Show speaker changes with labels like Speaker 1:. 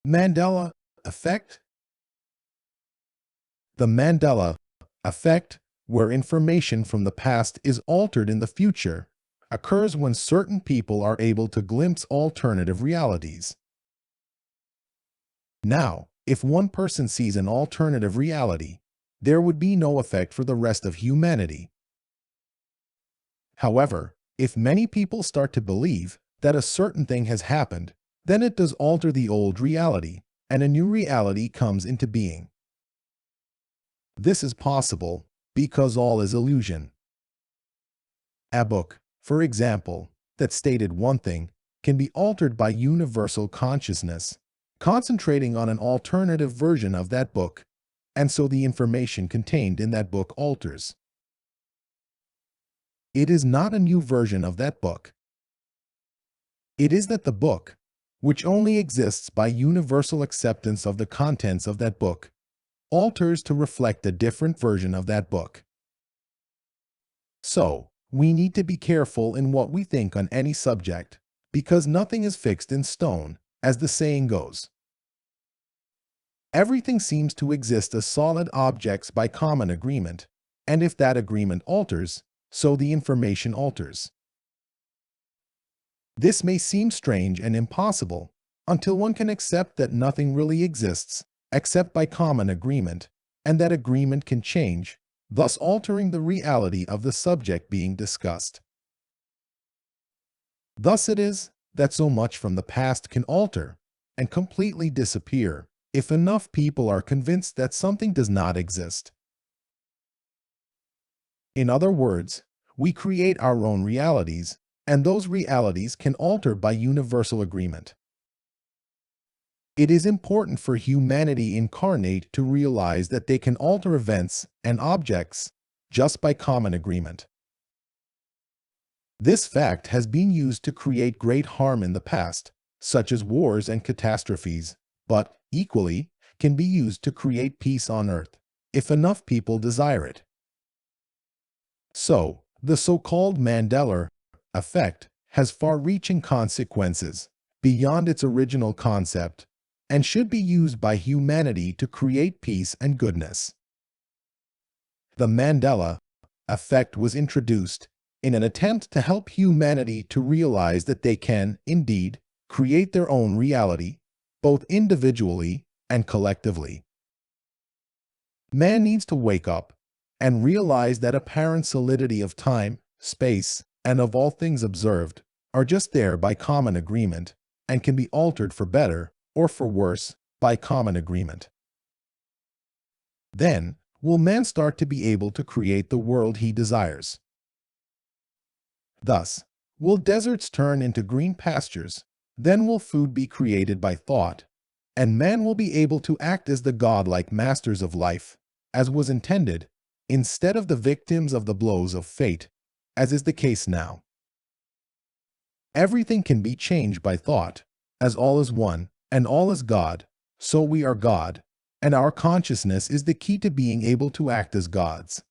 Speaker 1: Mandela effect. The Mandela effect, where information from the past is altered in the future, occurs when certain people are able to glimpse alternative realities. Now, if one person sees an alternative reality, there would be no effect for the rest of humanity. However, if many people start to believe that a certain thing has happened, then it does alter the old reality, and a new reality comes into being. This is possible because all is illusion. A book, for example, that stated one thing can be altered by universal consciousness, concentrating on an alternative version of that book, and so the information contained in that book alters. It is not a new version of that book. It is that the book, which only exists by universal acceptance of the contents of that book, alters to reflect a different version of that book. So, we need to be careful in what we think on any subject, because nothing is fixed in stone, as the saying goes. Everything seems to exist as solid objects by common agreement, and if that agreement alters, so the information alters. This may seem strange and impossible until one can accept that nothing really exists except by common agreement, and that agreement can change, thus altering the reality of the subject being discussed. Thus it is that so much from the past can alter and completely disappear if enough people are convinced that something does not exist. In other words, we create our own realities, and those realities can alter by universal agreement. It is important for humanity incarnate to realize that they can alter events and objects just by common agreement. This fact has been used to create great harm in the past, such as wars and catastrophes, but, equally, can be used to create peace on earth, if enough people desire it. So, the so-called Mandela effect has far-reaching consequences beyond its original concept and should be used by humanity to create peace and goodness. The Mandela effect was introduced in an attempt to help humanity to realize that they can, indeed, create their own reality, both individually and collectively. Man needs to wake up and realize that apparent solidity of time, space, and of all things observed are just there by common agreement and can be altered for better or for worse by common agreement. Then will man start to be able to create the world he desires. Thus, will deserts turn into green pastures, then will food be created by thought, and man will be able to act as the godlike masters of life, as was intended, instead of the victims of the blows of fate, as is the case now. Everything can be changed by thought, as all is one, and all is God, so we are God, and our consciousness is the key to being able to act as gods.